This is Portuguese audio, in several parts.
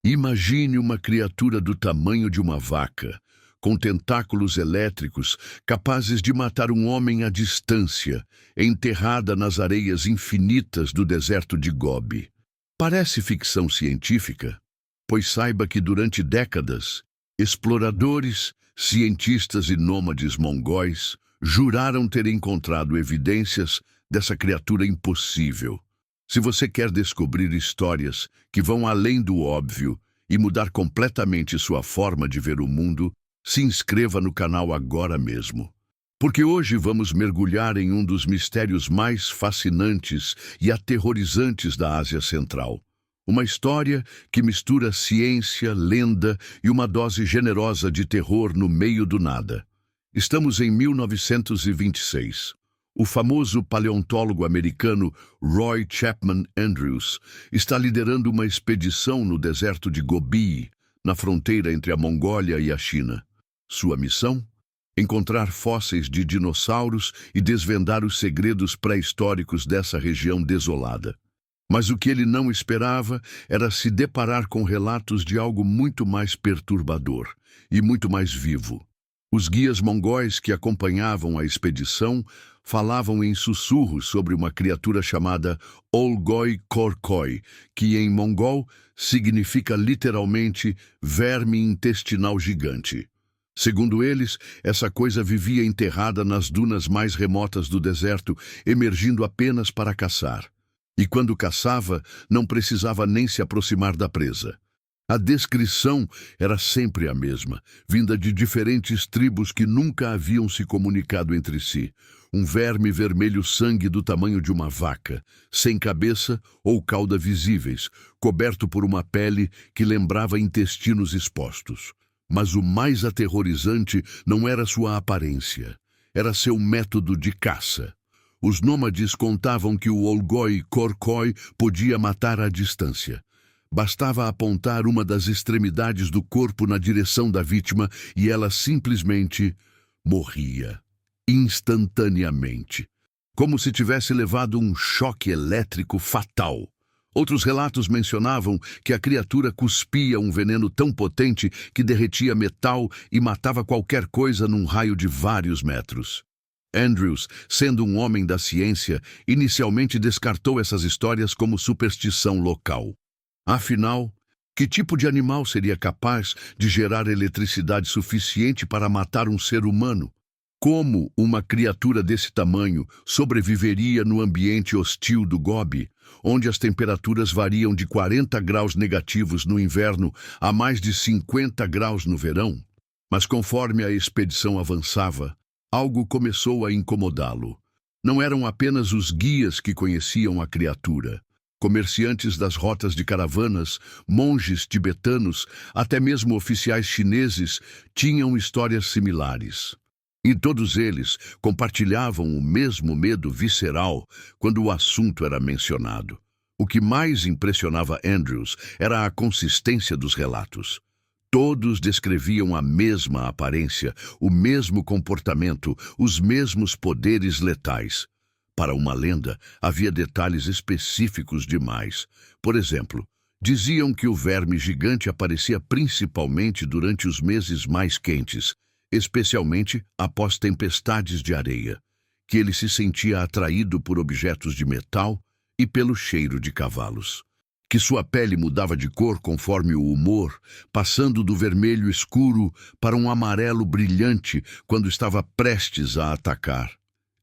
Imagine uma criatura do tamanho de uma vaca, com tentáculos elétricos capazes de matar um homem à distância, enterrada nas areias infinitas do deserto de Gobi. Parece ficção científica, pois saiba que durante décadas, exploradores, cientistas e nômades mongóis juraram ter encontrado evidências dessa criatura impossível. Se você quer descobrir histórias que vão além do óbvio e mudar completamente sua forma de ver o mundo, se inscreva no canal agora mesmo. Porque hoje vamos mergulhar em um dos mistérios mais fascinantes e aterrorizantes da Ásia Central. Uma história que mistura ciência, lenda e uma dose generosa de terror no meio do nada. Estamos em 1926. O famoso paleontólogo americano Roy Chapman Andrews está liderando uma expedição no deserto de Gobi, na fronteira entre a Mongólia e a China. Sua missão? Encontrar fósseis de dinossauros e desvendar os segredos pré-históricos dessa região desolada. Mas o que ele não esperava era se deparar com relatos de algo muito mais perturbador e muito mais vivo. Os guias mongóis que acompanhavam a expedição falavam em sussurros sobre uma criatura chamada Olgoi Korkoi, que em mongol significa literalmente verme intestinal gigante. Segundo eles, essa coisa vivia enterrada nas dunas mais remotas do deserto, emergindo apenas para caçar. E quando caçava, não precisava nem se aproximar da presa. A descrição era sempre a mesma, vinda de diferentes tribos que nunca haviam se comunicado entre si. Um verme vermelho sangue do tamanho de uma vaca, sem cabeça ou cauda visíveis, coberto por uma pele que lembrava intestinos expostos. Mas o mais aterrorizante não era sua aparência, era seu método de caça. Os nômades contavam que o Olgoi Korkoi podia matar à distância. Bastava apontar uma das extremidades do corpo na direção da vítima e ela simplesmente morria, instantaneamente, como se tivesse levado um choque elétrico fatal. Outros relatos mencionavam que a criatura cuspia um veneno tão potente que derretia metal e matava qualquer coisa num raio de vários metros. Andrews, sendo um homem da ciência, inicialmente descartou essas histórias como superstição local. Afinal, que tipo de animal seria capaz de gerar eletricidade suficiente para matar um ser humano? Como uma criatura desse tamanho sobreviveria no ambiente hostil do Gobi, onde as temperaturas variam de 40 graus negativos no inverno a mais de 50 graus no verão? Mas conforme a expedição avançava, algo começou a incomodá-lo. Não eram apenas os guias que conheciam a criatura. Comerciantes das rotas de caravanas, monges tibetanos, até mesmo oficiais chineses tinham histórias similares. E todos eles compartilhavam o mesmo medo visceral quando o assunto era mencionado. O que mais impressionava Andrews era a consistência dos relatos. Todos descreviam a mesma aparência, o mesmo comportamento, os mesmos poderes letais. Para uma lenda, havia detalhes específicos demais. Por exemplo, diziam que o verme gigante aparecia principalmente durante os meses mais quentes, especialmente após tempestades de areia, que ele se sentia atraído por objetos de metal e pelo cheiro de cavalos, que sua pele mudava de cor conforme o humor, passando do vermelho escuro para um amarelo brilhante quando estava prestes a atacar.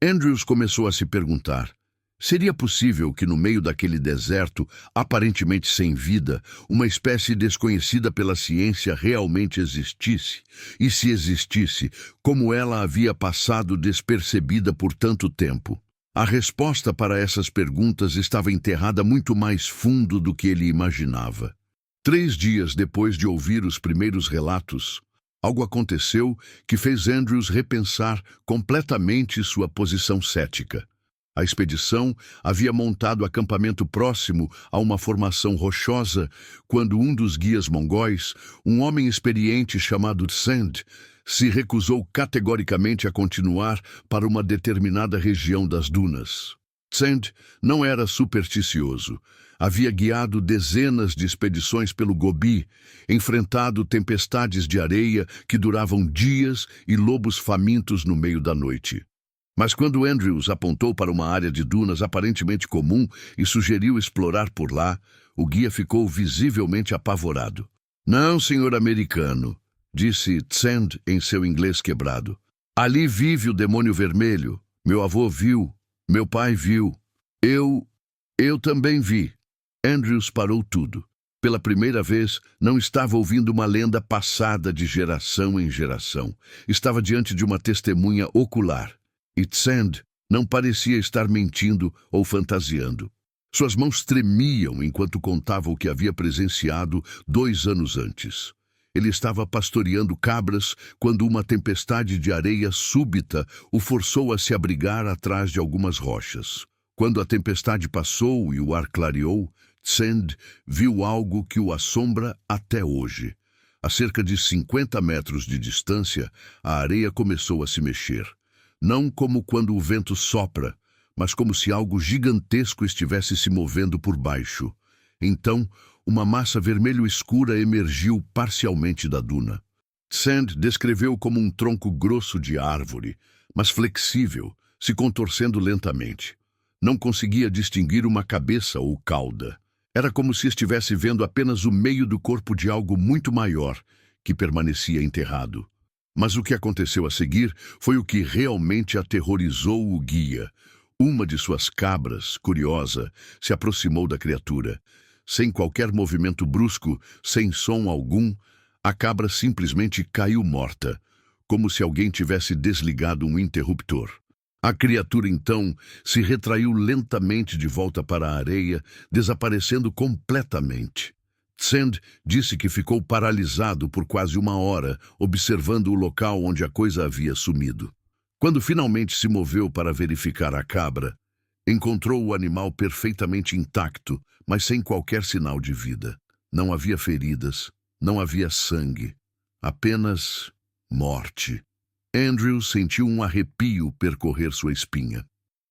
Andrews começou a se perguntar, seria possível que no meio daquele deserto, aparentemente sem vida, uma espécie desconhecida pela ciência realmente existisse? E se existisse, como ela havia passado despercebida por tanto tempo? A resposta para essas perguntas estava enterrada muito mais fundo do que ele imaginava. 3 dias depois de ouvir os primeiros relatos, algo aconteceu que fez Andrews repensar completamente sua posição cética. A expedição havia montado acampamento próximo a uma formação rochosa quando um dos guias mongóis, um homem experiente chamado Sand, se recusou categoricamente a continuar para uma determinada região das dunas. Tsend não era supersticioso. Havia guiado dezenas de expedições pelo Gobi, enfrentado tempestades de areia que duravam dias e lobos famintos no meio da noite. Mas quando Andrews apontou para uma área de dunas aparentemente comum e sugeriu explorar por lá, o guia ficou visivelmente apavorado. "Não, senhor americano", disse Tsend em seu inglês quebrado. "Ali vive o demônio vermelho. Meu avô viu. Meu pai viu. Eu também vi." Andrews parou tudo. Pela primeira vez, não estava ouvindo uma lenda passada de geração em geração. Estava diante de uma testemunha ocular. E Tsend não parecia estar mentindo ou fantasiando. Suas mãos tremiam enquanto contava o que havia presenciado 2 anos antes. Ele estava pastoreando cabras quando uma tempestade de areia súbita o forçou a se abrigar atrás de algumas rochas. Quando a tempestade passou e o ar clareou, Tsend viu algo que o assombra até hoje. A cerca de 50 metros de distância, a areia começou a se mexer. Não como quando o vento sopra, mas como se algo gigantesco estivesse se movendo por baixo. Então, uma massa vermelho escura emergiu parcialmente da duna. Tsend descreveu como um tronco grosso de árvore, mas flexível, se contorcendo lentamente. Não conseguia distinguir uma cabeça ou cauda. Era como se estivesse vendo apenas o meio do corpo de algo muito maior, que permanecia enterrado. Mas o que aconteceu a seguir foi o que realmente aterrorizou o guia. Uma de suas cabras, curiosa, se aproximou da criatura. Sem qualquer movimento brusco, sem som algum, a cabra simplesmente caiu morta, como se alguém tivesse desligado um interruptor. A criatura, então, se retraiu lentamente de volta para a areia, desaparecendo completamente. Tsend disse que ficou paralisado por quase 1 hora, observando o local onde a coisa havia sumido. Quando finalmente se moveu para verificar a cabra, encontrou o animal perfeitamente intacto, mas sem qualquer sinal de vida. Não havia feridas, não havia sangue, apenas morte. Andrews sentiu um arrepio percorrer sua espinha.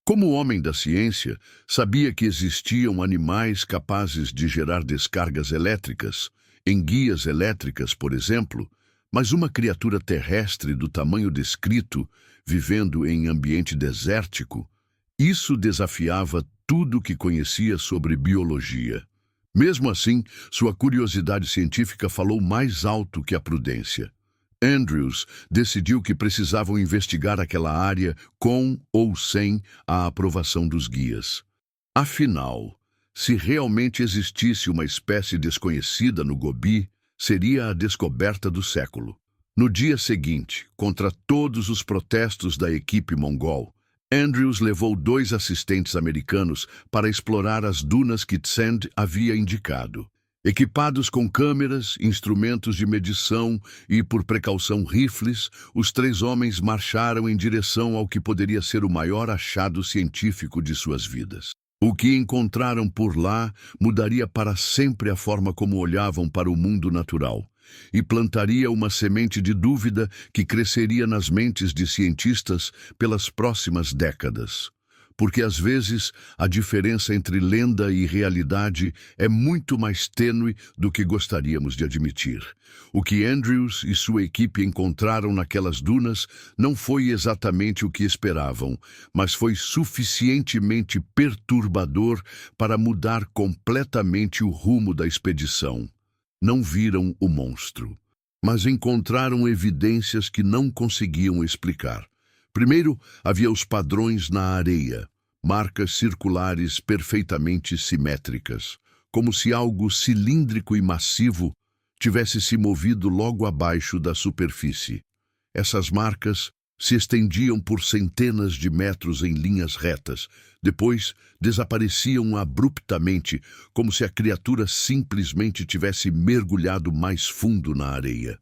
Como homem da ciência, sabia que existiam animais capazes de gerar descargas elétricas, em guias elétricas, por exemplo, mas uma criatura terrestre do tamanho descrito, vivendo em ambiente desértico, isso desafiava tudo o que conhecia sobre biologia. Mesmo assim, sua curiosidade científica falou mais alto que a prudência. Andrews decidiu que precisavam investigar aquela área com ou sem a aprovação dos guias. Afinal, se realmente existisse uma espécie desconhecida no Gobi, seria a descoberta do século. No dia seguinte, contra todos os protestos da equipe mongol, Andrews levou 2 assistentes americanos para explorar as dunas que Tsend havia indicado. Equipados com câmeras, instrumentos de medição e, por precaução, rifles, os 3 homens marcharam em direção ao que poderia ser o maior achado científico de suas vidas. O que encontraram por lá mudaria para sempre a forma como olhavam para o mundo natural e plantaria uma semente de dúvida que cresceria nas mentes de cientistas pelas próximas décadas. Porque às vezes a diferença entre lenda e realidade é muito mais tênue do que gostaríamos de admitir. O que Andrews e sua equipe encontraram naquelas dunas não foi exatamente o que esperavam, mas foi suficientemente perturbador para mudar completamente o rumo da expedição. Não viram o monstro, mas encontraram evidências que não conseguiam explicar. Primeiro, havia os padrões na areia, marcas circulares perfeitamente simétricas, como se algo cilíndrico e massivo tivesse se movido logo abaixo da superfície. Essas marcas se estendiam por centenas de metros em linhas retas, depois desapareciam abruptamente, como se a criatura simplesmente tivesse mergulhado mais fundo na areia.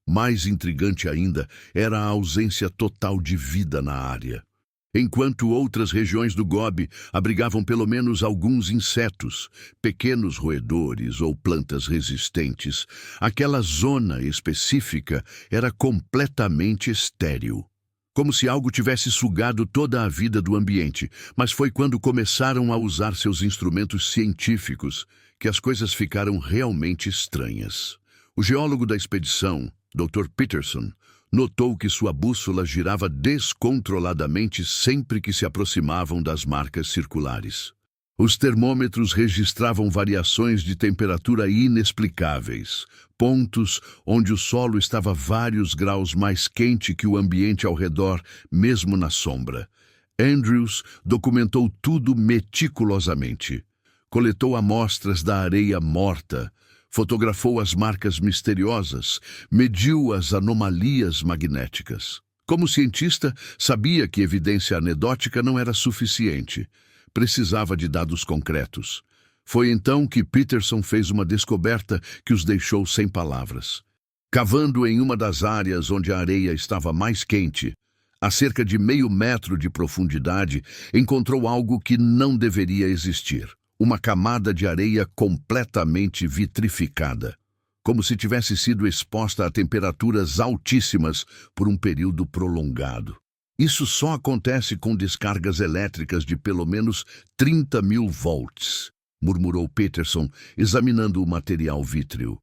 Mais intrigante ainda era a ausência total de vida na área. Enquanto outras regiões do Gobi abrigavam pelo menos alguns insetos, pequenos roedores ou plantas resistentes, aquela zona específica era completamente estéril. como se algo tivesse sugado toda a vida do ambiente, mas foi quando começaram a usar seus instrumentos científicos que as coisas ficaram realmente estranhas. O geólogo da expedição, Dr. Peterson, notou que sua bússola girava descontroladamente sempre que se aproximavam das marcas circulares. Os termômetros registravam variações de temperatura inexplicáveis, pontos onde o solo estava vários graus mais quente que o ambiente ao redor, mesmo na sombra. Andrews documentou tudo meticulosamente. Coletou amostras da areia morta, fotografou as marcas misteriosas, mediu as anomalias magnéticas. Como cientista, sabia que evidência anedótica não era suficiente. Precisava de dados concretos. Foi então que Peterson fez uma descoberta que os deixou sem palavras. Cavando em uma das áreas onde a areia estava mais quente, a cerca de meio metro de profundidade, encontrou algo que não deveria existir. Uma camada de areia completamente vitrificada, como se tivesse sido exposta a temperaturas altíssimas por um período prolongado. Isso só acontece com descargas elétricas de pelo menos 30.000 volts, murmurou Peterson, examinando o material vítreo,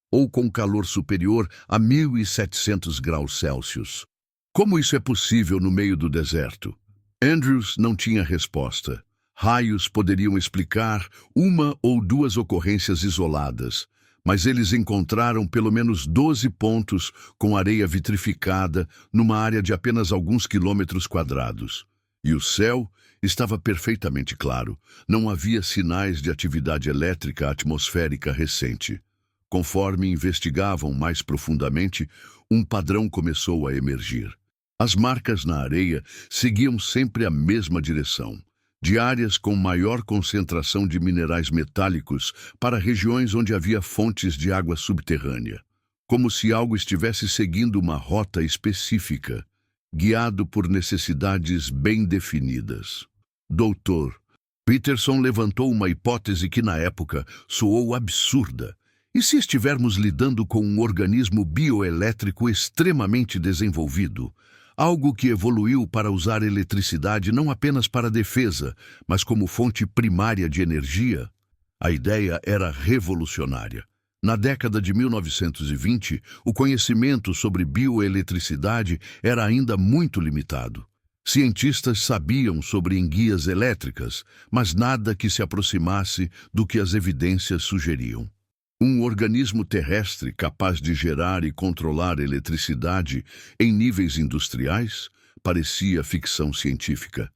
ou com calor superior a 1.700 graus Celsius. Como isso é possível no meio do deserto? Andrews não tinha resposta. Raios poderiam explicar uma ou duas ocorrências isoladas, mas eles encontraram pelo menos 12 pontos com areia vitrificada numa área de apenas alguns quilômetros quadrados. E o céu estava perfeitamente claro. Não havia sinais de atividade elétrica atmosférica recente. Conforme investigavam mais profundamente, um padrão começou a emergir. As marcas na areia seguiam sempre a mesma direção, de áreas com maior concentração de minerais metálicos para regiões onde havia fontes de água subterrânea, como se algo estivesse seguindo uma rota específica, guiado por necessidades bem definidas. Doutor, Peterson levantou uma hipótese que na época soou absurda. E se estivermos lidando com um organismo bioelétrico extremamente desenvolvido, algo que evoluiu para usar eletricidade não apenas para defesa, mas como fonte primária de energia? A ideia era revolucionária. Na década de 1920, o conhecimento sobre bioeletricidade era ainda muito limitado. Cientistas sabiam sobre enguias elétricas, mas nada que se aproximasse do que as evidências sugeriam. Um organismo terrestre capaz de gerar e controlar eletricidade em níveis industriais parecia ficção científica.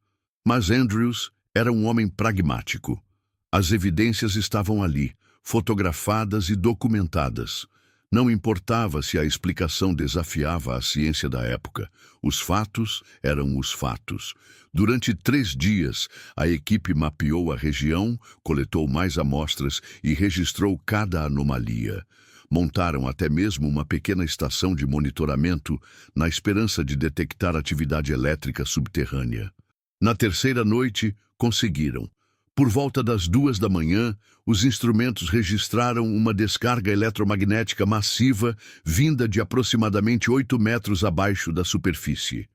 Mas Andrews era um homem pragmático. As evidências estavam ali, fotografadas e documentadas. Não importava se a explicação desafiava a ciência da época. Os fatos eram os fatos. Durante 3 dias, a equipe mapeou a região, coletou mais amostras e registrou cada anomalia. Montaram até mesmo uma pequena estação de monitoramento na esperança de detectar atividade elétrica subterrânea. Na terceira noite, conseguiram. Por volta das 2 da manhã, os instrumentos registraram uma descarga eletromagnética massiva vinda de aproximadamente 8 metros abaixo da superfície.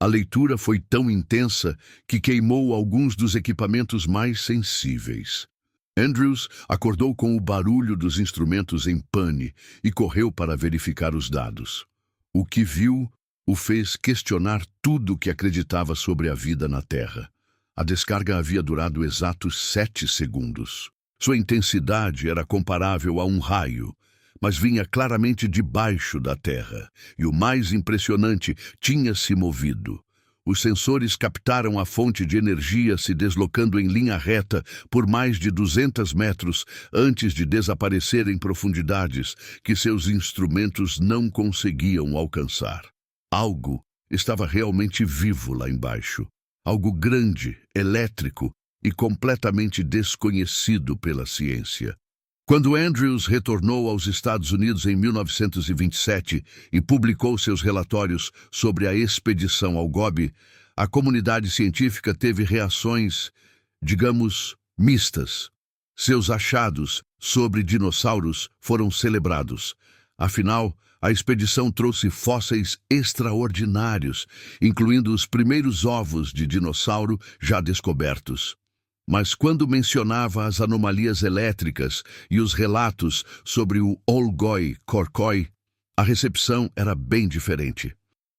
A leitura foi tão intensa que queimou alguns dos equipamentos mais sensíveis. Andrews acordou com o barulho dos instrumentos em pane e correu para verificar os dados. O que viu o fez questionar tudo o que acreditava sobre a vida na Terra. A descarga havia durado exatos 7 segundos. Sua intensidade era comparável a um raio, mas vinha claramente debaixo da Terra. E o mais impressionante, tinha se movido. Os sensores captaram a fonte de energia se deslocando em linha reta por mais de 200 metros antes de desaparecer em profundidades que seus instrumentos não conseguiam alcançar. Algo estava realmente vivo lá embaixo. Algo grande, elétrico e completamente desconhecido pela ciência. Quando Andrews retornou aos Estados Unidos em 1927 e publicou seus relatórios sobre a expedição ao Gobi, a comunidade científica teve reações, digamos, mistas. Seus achados sobre dinossauros foram celebrados. Afinal, A expedição trouxe fósseis extraordinários, incluindo os primeiros ovos de dinossauro já descobertos. Mas quando mencionava as anomalias elétricas e os relatos sobre o Olgoi Khorkhoi, a recepção era bem diferente.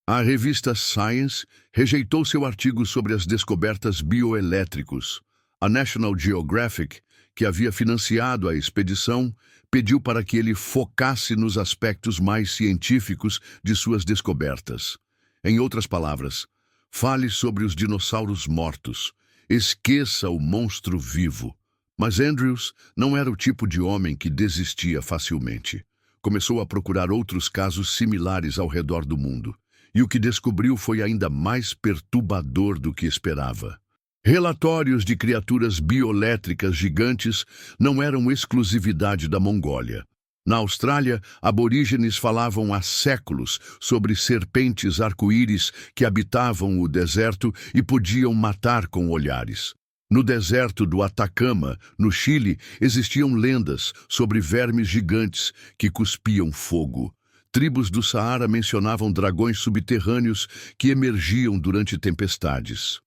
A revista Science rejeitou seu artigo sobre as descobertas bioelétricos. A National Geographic, que havia financiado a expedição, pediu para que ele focasse nos aspectos mais científicos de suas descobertas. Em outras palavras, fale sobre os dinossauros mortos. Esqueça o monstro vivo. Mas Andrews não era o tipo de homem que desistia facilmente. Começou a procurar outros casos similares ao redor do mundo. E o que descobriu foi ainda mais perturbador do que esperava. Relatórios de criaturas bioelétricas gigantes não eram exclusividade da Mongólia. Na Austrália, aborígenes falavam há séculos sobre serpentes arco-íris que habitavam o deserto e podiam matar com olhares. No deserto do Atacama, no Chile, existiam lendas sobre vermes gigantes que cuspiam fogo. Tribos do Saara mencionavam dragões subterrâneos que emergiam durante tempestades.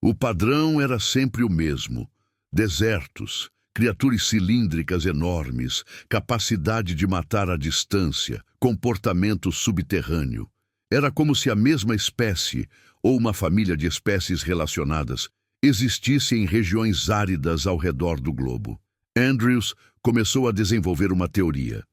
O padrão era sempre o mesmo: desertos, criaturas cilíndricas enormes, capacidade de matar à distância, comportamento subterrâneo. Era como se a mesma espécie, ou uma família de espécies relacionadas, existisse em regiões áridas ao redor do globo. Andrews começou a desenvolver uma teoria.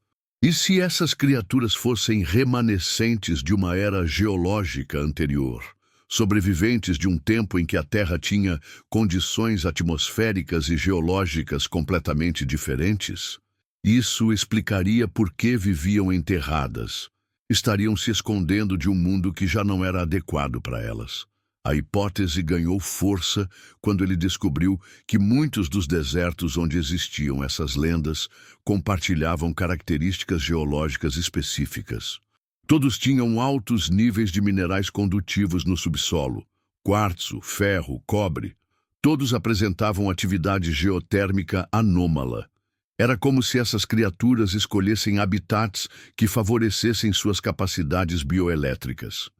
E se essas criaturas fossem remanescentes de uma era geológica anterior? Sobreviventes de um tempo em que a Terra tinha condições atmosféricas e geológicas completamente diferentes? Isso explicaria por que viviam enterradas. Estariam se escondendo de um mundo que já não era adequado para elas. A hipótese ganhou força quando ele descobriu que muitos dos desertos onde existiam essas lendas compartilhavam características geológicas específicas. Todos tinham altos níveis de minerais condutivos no subsolo: quartzo, ferro, cobre. Todos apresentavam atividade geotérmica anômala. Era como se essas criaturas escolhessem habitats que favorecessem suas capacidades bioelétricas.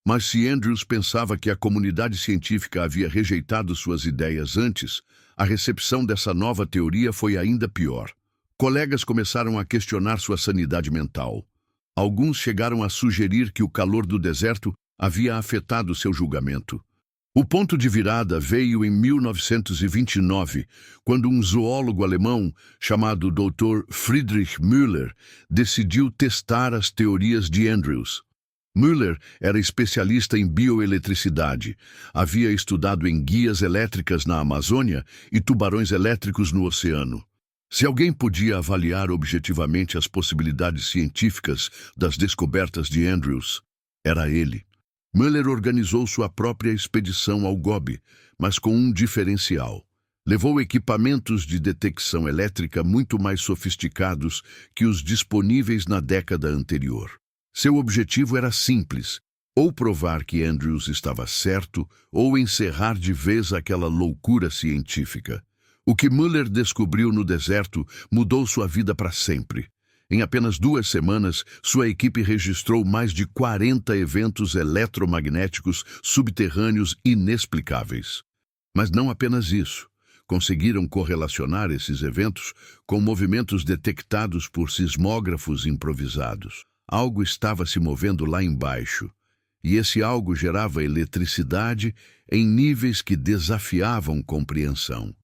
Mas se Andrews pensava que a comunidade científica havia rejeitado suas ideias antes, a recepção dessa nova teoria foi ainda pior. Colegas começaram a questionar sua sanidade mental. Alguns chegaram a sugerir que o calor do deserto havia afetado seu julgamento. O ponto de virada veio em 1929, quando um zoólogo alemão chamado Dr. Friedrich Müller decidiu testar as teorias de Andrews. Müller era especialista em bioeletricidade, havia estudado enguias elétricas na Amazônia e tubarões elétricos no oceano. Se alguém podia avaliar objetivamente as possibilidades científicas das descobertas de Andrews, era ele. Müller organizou sua própria expedição ao Gobi, mas com um diferencial. Levou equipamentos de detecção elétrica muito mais sofisticados que os disponíveis na década anterior. Seu objetivo era simples: ou provar que Andrews estava certo, ou encerrar de vez aquela loucura científica. O que Müller descobriu no deserto mudou sua vida para sempre. Em apenas 2 semanas, sua equipe registrou mais de 40 eventos eletromagnéticos subterrâneos inexplicáveis. Mas não apenas isso. Conseguiram correlacionar esses eventos com movimentos detectados por sismógrafos improvisados. Algo estava se movendo lá embaixo, e esse algo gerava eletricidade em níveis que desafiavam compreensão.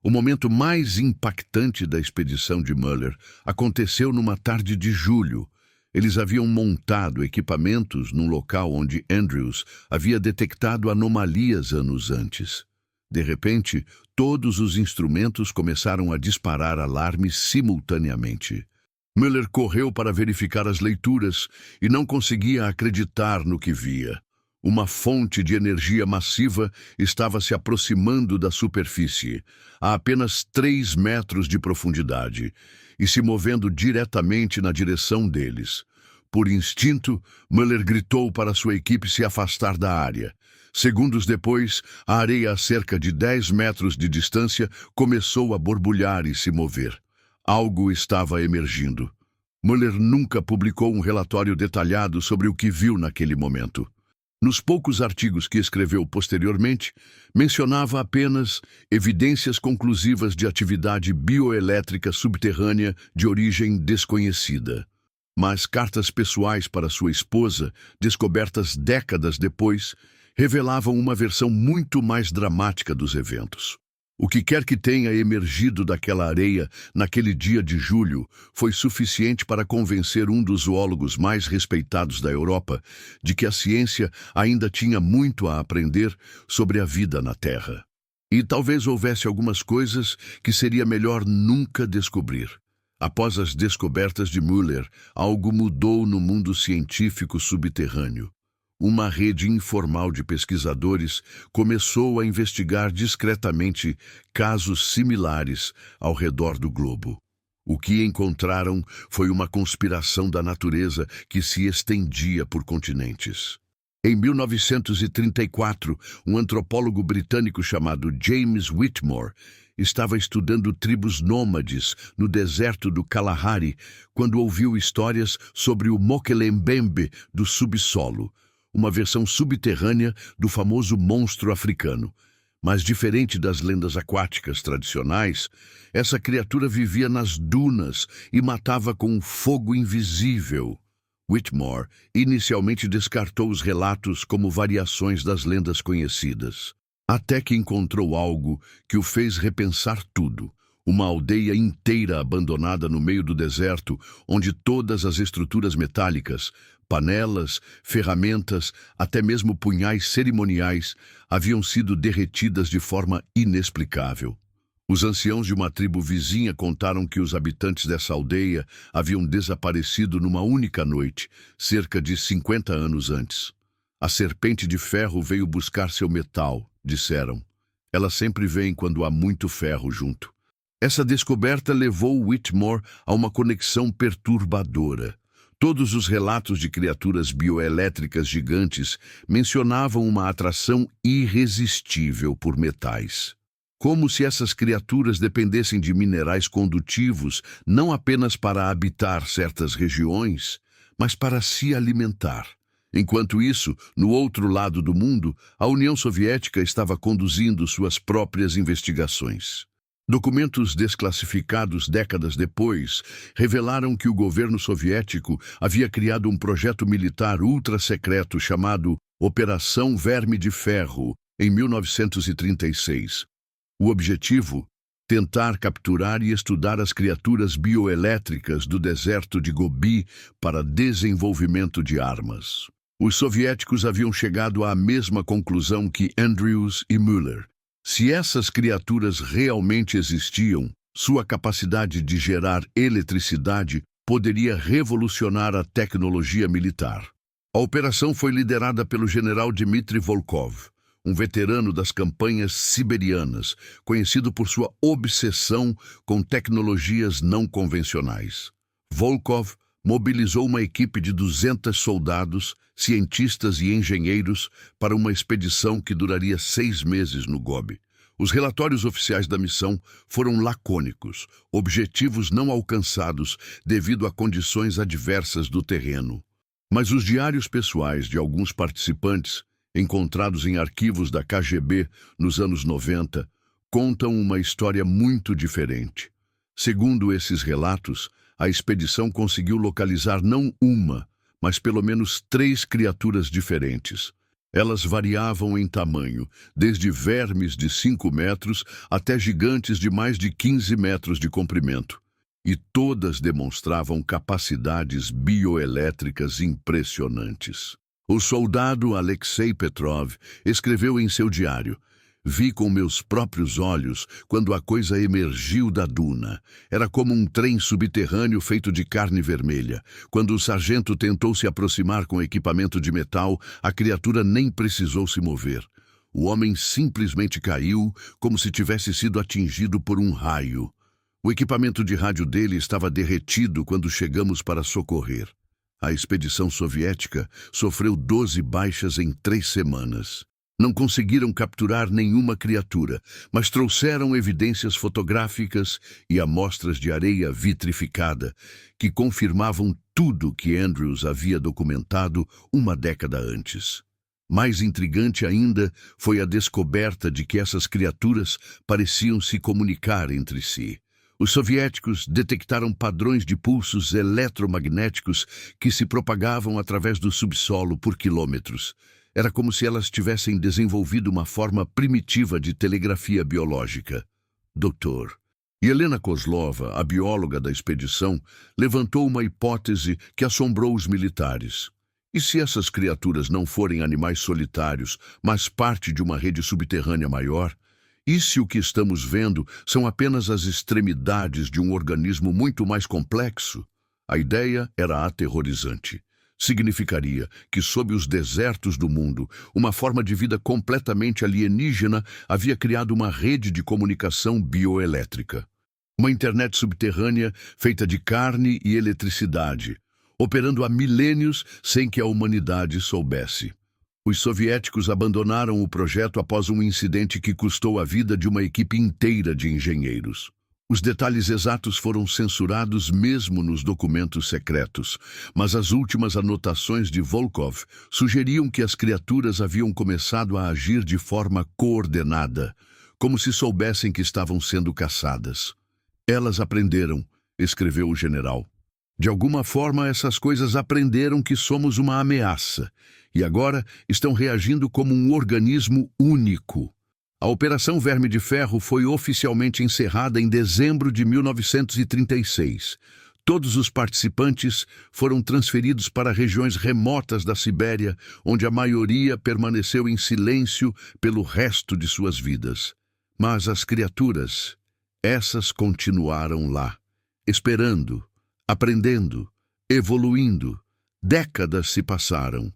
O momento mais impactante da expedição de Müller aconteceu numa tarde de julho. Eles haviam montado equipamentos num local onde Andrews havia detectado anomalias anos antes. De repente, todos os instrumentos começaram a disparar alarmes simultaneamente. Müller correu para verificar as leituras e não conseguia acreditar no que via. Uma fonte de energia massiva estava se aproximando da superfície, a apenas 3 metros de profundidade, e se movendo diretamente na direção deles. Por instinto, Müller gritou para sua equipe se afastar da área. Segundos depois, a areia a cerca de 10 metros de distância começou a borbulhar e se mover. Algo estava emergindo. Müller nunca publicou um relatório detalhado sobre o que viu naquele momento. Nos poucos artigos que escreveu posteriormente, mencionava apenas evidências conclusivas de atividade bioelétrica subterrânea de origem desconhecida. Mas cartas pessoais para sua esposa, descobertas décadas depois, revelavam uma versão muito mais dramática dos eventos. O que quer que tenha emergido daquela areia naquele dia de julho foi suficiente para convencer um dos zoólogos mais respeitados da Europa de que a ciência ainda tinha muito a aprender sobre a vida na Terra. E talvez houvesse algumas coisas que seria melhor nunca descobrir. Após as descobertas de Müller, algo mudou no mundo científico subterrâneo. Uma rede informal de pesquisadores começou a investigar discretamente casos similares ao redor do globo. O que encontraram foi uma conspiração da natureza que se estendia por continentes. Em 1934, um antropólogo britânico chamado James Whitmore estava estudando tribos nômades no deserto do Kalahari quando ouviu histórias sobre o Mokelembembe do subsolo, uma versão subterrânea do famoso monstro africano. Mas diferente das lendas aquáticas tradicionais, essa criatura vivia nas dunas e matava com um fogo invisível. Whitmore inicialmente descartou os relatos como variações das lendas conhecidas, até que encontrou algo que o fez repensar tudo. Uma aldeia inteira abandonada no meio do deserto, onde todas as estruturas metálicas, panelas, ferramentas, até mesmo punhais cerimoniais, haviam sido derretidas de forma inexplicável. Os anciãos de uma tribo vizinha contaram que os habitantes dessa aldeia haviam desaparecido numa única noite, cerca de 50 anos antes. A serpente de ferro veio buscar seu metal, disseram. Ela sempre vem quando há muito ferro junto. Essa descoberta levou Whitmore a uma conexão perturbadora. Todos os relatos de criaturas bioelétricas gigantes mencionavam uma atração irresistível por metais. Como se essas criaturas dependessem de minerais condutivos não apenas para habitar certas regiões, mas para se alimentar. Enquanto isso, no outro lado do mundo, a União Soviética estava conduzindo suas próprias investigações. Documentos desclassificados décadas depois revelaram que o governo soviético havia criado um projeto militar ultra-secreto chamado Operação Verme de Ferro, em 1936. O objetivo? Tentar capturar e estudar as criaturas bioelétricas do deserto de Gobi para desenvolvimento de armas. Os soviéticos haviam chegado à mesma conclusão que Andrews e Müller. Se essas criaturas realmente existiam, sua capacidade de gerar eletricidade poderia revolucionar a tecnologia militar. A operação foi liderada pelo general Dmitry Volkov, um veterano das campanhas siberianas, conhecido por sua obsessão com tecnologias não convencionais. Volkov mobilizou uma equipe de 200 soldados, cientistas e engenheiros para uma expedição que duraria 6 meses no Gobi. Os relatórios oficiais da missão foram lacônicos, objetivos não alcançados devido a condições adversas do terreno. Mas os diários pessoais de alguns participantes, encontrados em arquivos da KGB nos anos 90, contam uma história muito diferente. Segundo esses relatos, a expedição conseguiu localizar não uma, mas pelo menos 3 criaturas diferentes. Elas variavam em tamanho, desde vermes de 5 metros até gigantes de mais de 15 metros de comprimento. E todas demonstravam capacidades bioelétricas impressionantes. O soldado Alexei Petrov escreveu em seu diário: "Vi com meus próprios olhos quando a coisa emergiu da duna. Era como um trem subterrâneo feito de carne vermelha. Quando o sargento tentou se aproximar com equipamento de metal, a criatura nem precisou se mover. O homem simplesmente caiu como se tivesse sido atingido por um raio. O equipamento de rádio dele estava derretido quando chegamos para socorrer. A expedição soviética sofreu 12 baixas em 3 semanas. Não conseguiram capturar nenhuma criatura, mas trouxeram evidências fotográficas e amostras de areia vitrificada que confirmavam tudo que Andrews havia documentado uma década antes. Mais intrigante ainda foi a descoberta de que essas criaturas pareciam se comunicar entre si. Os soviéticos detectaram padrões de pulsos eletromagnéticos que se propagavam através do subsolo por quilômetros. Era como se elas tivessem desenvolvido uma forma primitiva de telegrafia biológica. Doutor. Helena Kozlova, a bióloga da expedição, levantou uma hipótese que assombrou os militares. E se essas criaturas não forem animais solitários, mas parte de uma rede subterrânea maior? E se o que estamos vendo são apenas as extremidades de um organismo muito mais complexo? A ideia era aterrorizante. Significaria que, sob os desertos do mundo, uma forma de vida completamente alienígena havia criado uma rede de comunicação bioelétrica. Uma internet subterrânea feita de carne e eletricidade, operando há milênios sem que a humanidade soubesse. Os soviéticos abandonaram o projeto após um incidente que custou a vida de uma equipe inteira de engenheiros. Os detalhes exatos foram censurados mesmo nos documentos secretos, mas as últimas anotações de Volkov sugeriam que as criaturas haviam começado a agir de forma coordenada, como se soubessem que estavam sendo caçadas. Elas aprenderam, escreveu o general. De alguma forma, essas coisas aprenderam que somos uma ameaça, e agora estão reagindo como um organismo único. A Operação Verme de Ferro foi oficialmente encerrada em dezembro de 1936. Todos os participantes foram transferidos para regiões remotas da Sibéria, onde a maioria permaneceu em silêncio pelo resto de suas vidas. Mas as criaturas, essas continuaram lá, esperando, aprendendo, evoluindo. Décadas se passaram.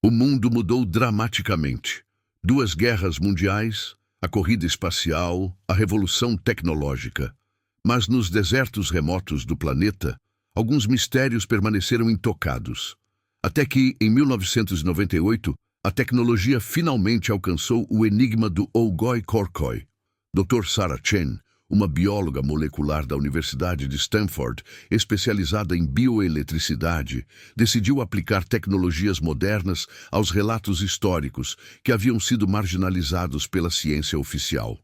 O mundo mudou dramaticamente. 2 guerras mundiais, a corrida espacial, a revolução tecnológica. Mas nos desertos remotos do planeta, alguns mistérios permaneceram intocados. Até que, em 1998, a tecnologia finalmente alcançou o enigma do Algoi-Khorkhoi. Dr. Sarah Chen, uma bióloga molecular da Universidade de Stanford, especializada em bioeletricidade, decidiu aplicar tecnologias modernas aos relatos históricos que haviam sido marginalizados pela ciência oficial.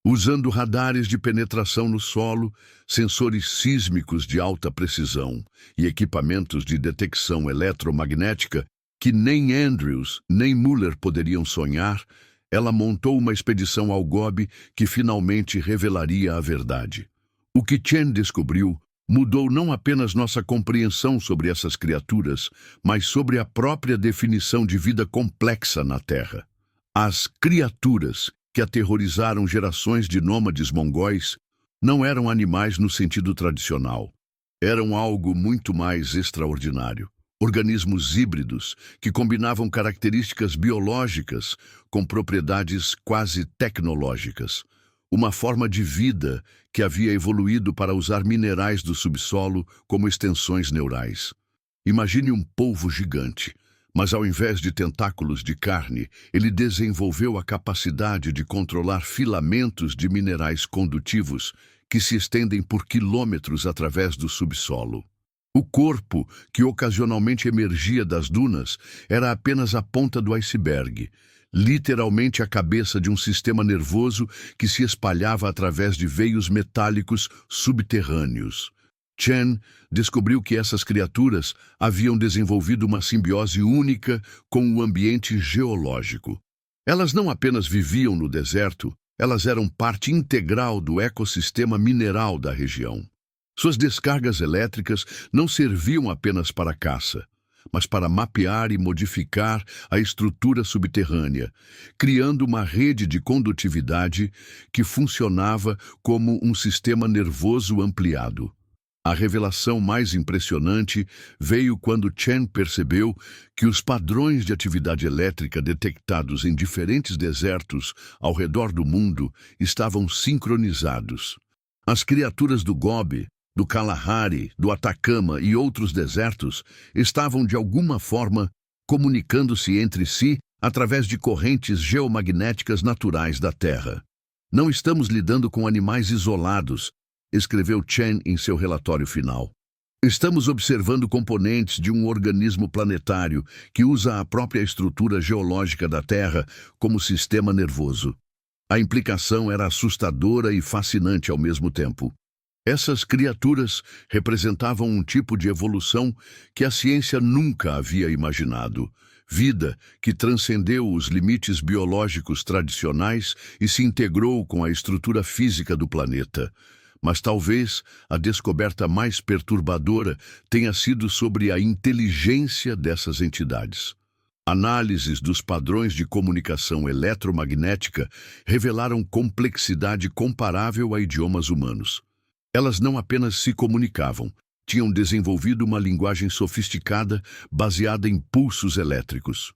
Usando radares de penetração no solo, sensores sísmicos de alta precisão e equipamentos de detecção eletromagnética que nem Andrews nem Muller poderiam sonhar, ela montou uma expedição ao Gobi que finalmente revelaria a verdade. O que Chen descobriu mudou não apenas nossa compreensão sobre essas criaturas, mas sobre a própria definição de vida complexa na Terra. As criaturas que aterrorizaram gerações de nômades mongóis não eram animais no sentido tradicional. Eram algo muito mais extraordinário. Organismos híbridos que combinavam características biológicas com propriedades quase tecnológicas. Uma forma de vida que havia evoluído para usar minerais do subsolo como extensões neurais. Imagine um polvo gigante, mas ao invés de tentáculos de carne, ele desenvolveu a capacidade de controlar filamentos de minerais condutivos que se estendem por quilômetros através do subsolo. O corpo, que ocasionalmente emergia das dunas, era apenas a ponta do iceberg, literalmente a cabeça de um sistema nervoso que se espalhava através de veios metálicos subterrâneos. Chen descobriu que essas criaturas haviam desenvolvido uma simbiose única com o ambiente geológico. Elas não apenas viviam no deserto, elas eram parte integral do ecossistema mineral da região. Suas descargas elétricas não serviam apenas para caça, mas para mapear e modificar a estrutura subterrânea, criando uma rede de condutividade que funcionava como um sistema nervoso ampliado. A revelação mais impressionante veio quando Chen percebeu que os padrões de atividade elétrica detectados em diferentes desertos ao redor do mundo estavam sincronizados. As criaturas do Gobi, do Kalahari, do Atacama e outros desertos estavam de alguma forma comunicando-se entre si através de correntes geomagnéticas naturais da Terra. Não estamos lidando com animais isolados, escreveu Chen em seu relatório final. Estamos observando componentes de um organismo planetário que usa a própria estrutura geológica da Terra como sistema nervoso. A implicação era assustadora e fascinante ao mesmo tempo. Essas criaturas representavam um tipo de evolução que a ciência nunca havia imaginado. Vida que transcendeu os limites biológicos tradicionais e se integrou com a estrutura física do planeta. Mas talvez a descoberta mais perturbadora tenha sido sobre a inteligência dessas entidades. Análises dos padrões de comunicação eletromagnética revelaram complexidade comparável a idiomas humanos. Elas não apenas se comunicavam, tinham desenvolvido uma linguagem sofisticada baseada em pulsos elétricos.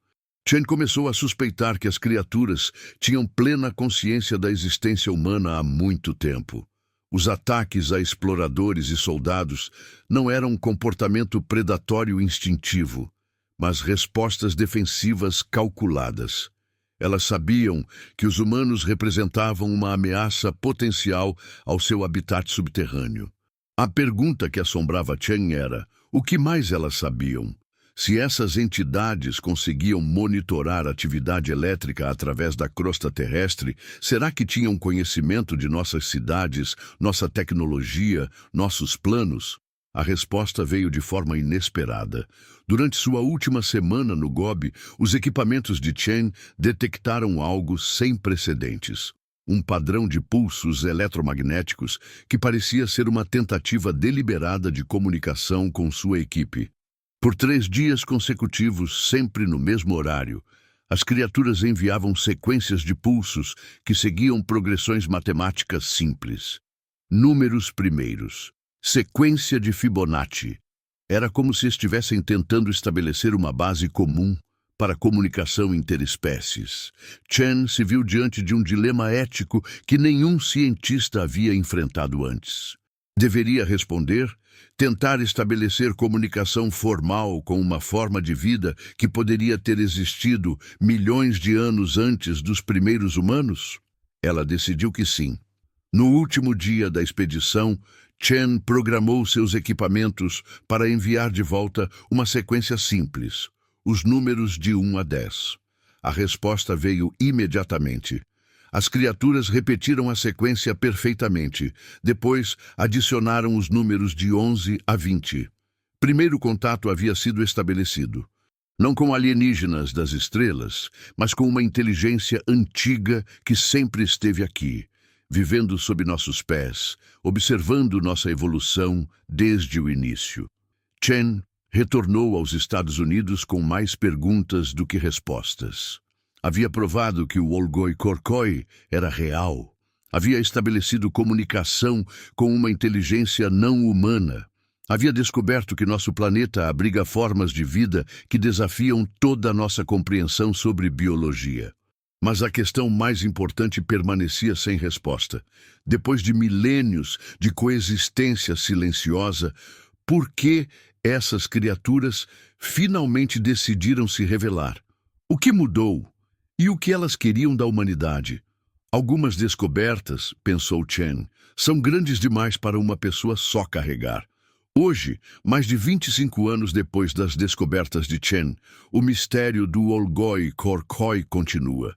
Chen começou a suspeitar que as criaturas tinham plena consciência da existência humana há muito tempo. Os ataques a exploradores e soldados não eram um comportamento predatório instintivo, mas respostas defensivas calculadas. Elas sabiam que os humanos representavam uma ameaça potencial ao seu habitat subterrâneo. A pergunta que assombrava Chen era: o que mais elas sabiam? Se essas entidades conseguiam monitorar a atividade elétrica através da crosta terrestre, será que tinham conhecimento de nossas cidades, nossa tecnologia, nossos planos? A resposta veio de forma inesperada. Durante sua última semana no Gobi, os equipamentos de Chen detectaram algo sem precedentes. Um padrão de pulsos eletromagnéticos que parecia ser uma tentativa deliberada de comunicação com sua equipe. Por 3 dias consecutivos, sempre no mesmo horário, as criaturas enviavam sequências de pulsos que seguiam progressões matemáticas simples. Números primeiros. Sequência de Fibonacci. Era como se estivessem tentando estabelecer uma base comum para a comunicação interespécies. Chen se viu diante de um dilema ético que nenhum cientista havia enfrentado antes. Deveria responder, tentar estabelecer comunicação formal com uma forma de vida que poderia ter existido milhões de anos antes dos primeiros humanos? Ela decidiu que sim. No último dia da expedição, Chen programou seus equipamentos para enviar de volta uma sequência simples, os números de 1 a 10. A resposta veio imediatamente. As criaturas repetiram a sequência perfeitamente. Depois, adicionaram os números de 11 a 20. Primeiro contato havia sido estabelecido. Não com alienígenas das estrelas, mas com uma inteligência antiga que sempre esteve aqui, vivendo sob nossos pés, observando nossa evolução desde o início. Chen retornou aos Estados Unidos com mais perguntas do que respostas. Havia provado que o Olgoi-Khorkhoi era real. Havia estabelecido comunicação com uma inteligência não humana. Havia descoberto que nosso planeta abriga formas de vida que desafiam toda a nossa compreensão sobre biologia. Mas a questão mais importante permanecia sem resposta. Depois de milênios de coexistência silenciosa, por que essas criaturas finalmente decidiram se revelar? O que mudou? E o que elas queriam da humanidade? Algumas descobertas, pensou Chen, são grandes demais para uma pessoa só carregar. Hoje, mais de 25 anos depois das descobertas de Chen, o mistério do Olgoi-Khorkhoi continua.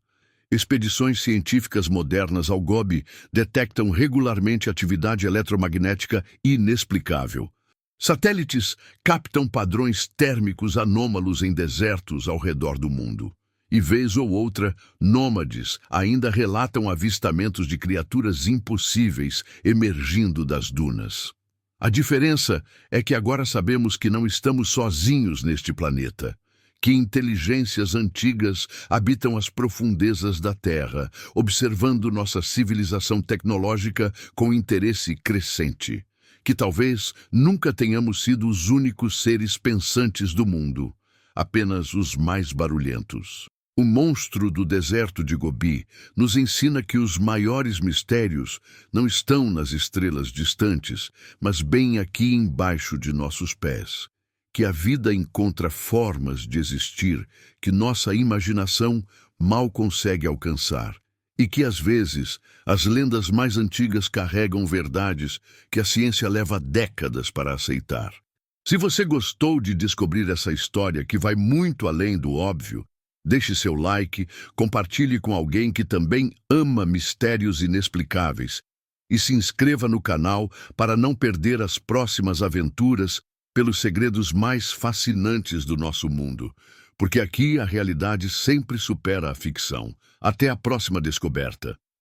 Expedições científicas modernas ao Gobi detectam regularmente atividade eletromagnética inexplicável. Satélites captam padrões térmicos anômalos em desertos ao redor do mundo. E vez ou outra, nômades ainda relatam avistamentos de criaturas impossíveis emergindo das dunas. A diferença é que agora sabemos que não estamos sozinhos neste planeta, que inteligências antigas habitam as profundezas da Terra, observando nossa civilização tecnológica com interesse crescente, que talvez nunca tenhamos sido os únicos seres pensantes do mundo, apenas os mais barulhentos. O monstro do deserto de Gobi nos ensina que os maiores mistérios não estão nas estrelas distantes, mas bem aqui embaixo de nossos pés. que a vida encontra formas de existir que nossa imaginação mal consegue alcançar, e que, às vezes, as lendas mais antigas carregam verdades que a ciência leva décadas para aceitar. Se você gostou de descobrir essa história que vai muito além do óbvio, deixe seu like, compartilhe com alguém que também ama mistérios inexplicáveis e se inscreva no canal para não perder as próximas aventuras pelos segredos mais fascinantes do nosso mundo, porque aqui a realidade sempre supera a ficção. Até a próxima descoberta.